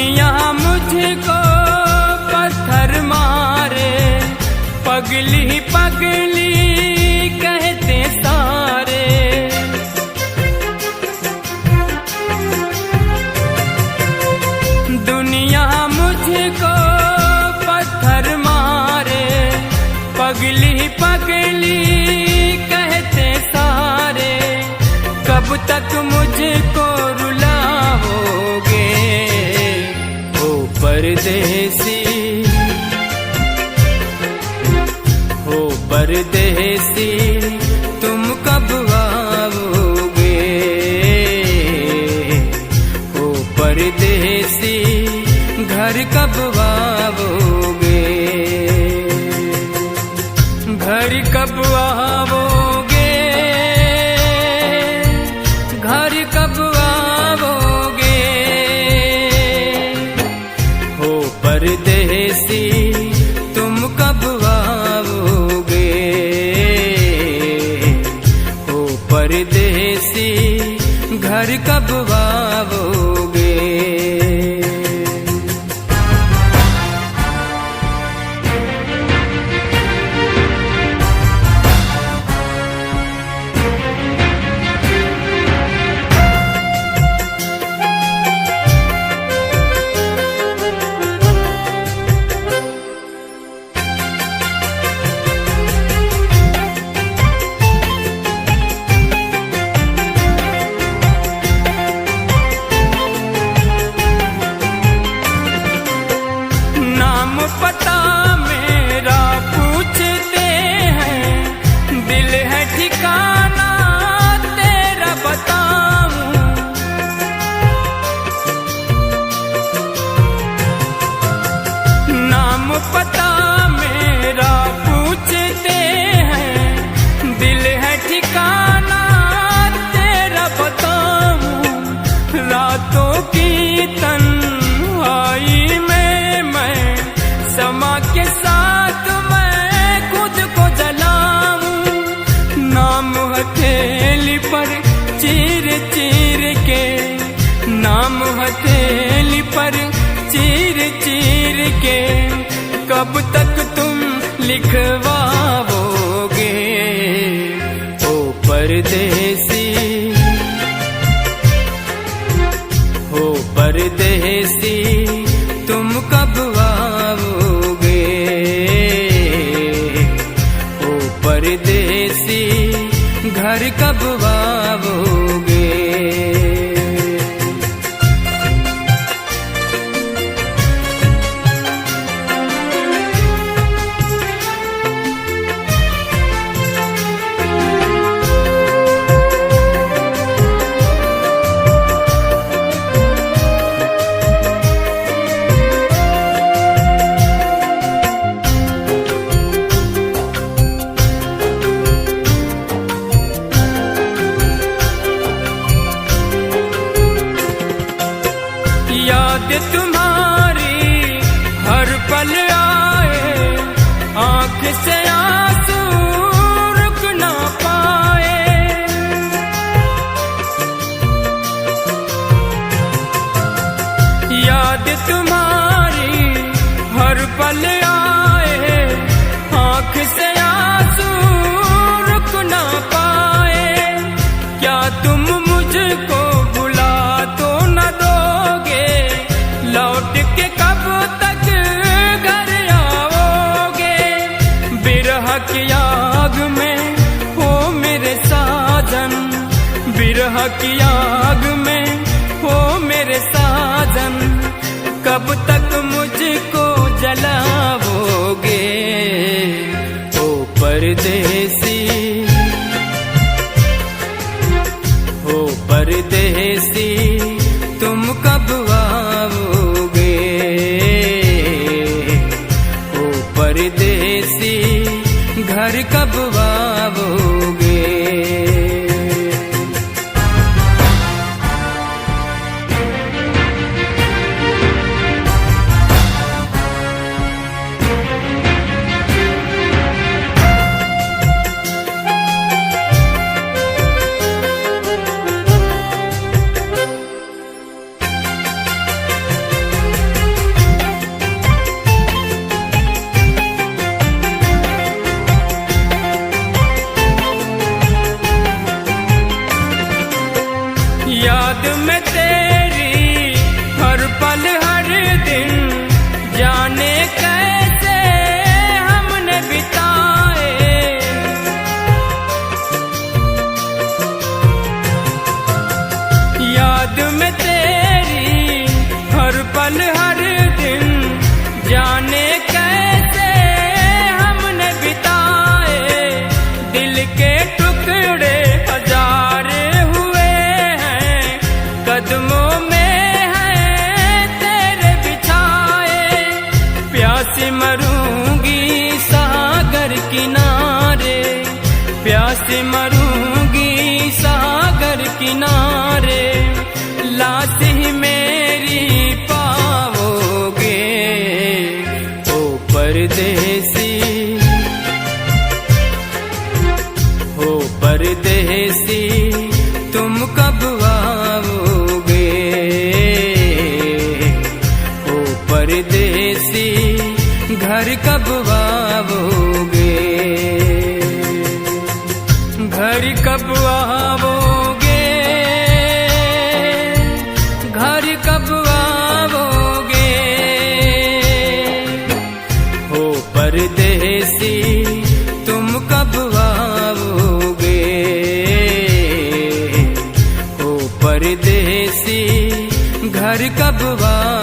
दुनिया मुझको पत्थर मारे, पगली पगली कहते सारे। दुनिया मुझको पत्थर मारे, पगली पगली कहते सारे। कब तक मुझको रुलाओगे ओ परदेसी, हो परदेसी तुम कब आओगे। हो परदेसी घर कब आओगे। घर कब आओगे, घर कब आओगे। हो परदेसी तुम कब आओगे। हो परदेसी घर कब आओगे। पता मेरा पूछते हैं, दिल है ठिकाना तेरा बताऊं। नाम पता मेरा पूछते हैं, दिल है ठिकाना तेरा बताऊं। रातों की तन्हाई में समा के साथ मैं खुद को जलाऊं। नाम हथेली पर चीर चीर के, नाम हथेली पर चीर चीर के कब तक तुम लिखवाओगे ओ परदेसी। हो परदेसी तुम कब आओगे। ओ परदेसी घर कब आओगे। याद तुम्हारी हर पल आए, आँख से आंसू रुक ना पाए। याद तुम्हारी हर पल आए, आँख से आंसू रुक ना पाए। क्या तुम मुझको भुला तो न दोगे, लौट के कब तक घर आओगे। बिरह की आग में हो मेरे साजन, बिरह की आग में हो मेरे साजन। कब तक मुझको जलाओगे ओ परदेसी। हो परदेसी तुम कब आओगे। ओ परदेसी घर कब आओगे। कदमों में है तेरे बिछाए, प्यासी मरूंगी सागर किनारे, प्यासी मरूंगी सागर किनारे, लाश ही मेरी पाओगे ओ परदेसी, हो परदेसी तुम कब आओगे, हो परदेसी घर कब आओगे, घर कब आओगे, घर कब आओगे, हो परदेसी तुम कब आओगे, हो परदेसी घर कब आओगे।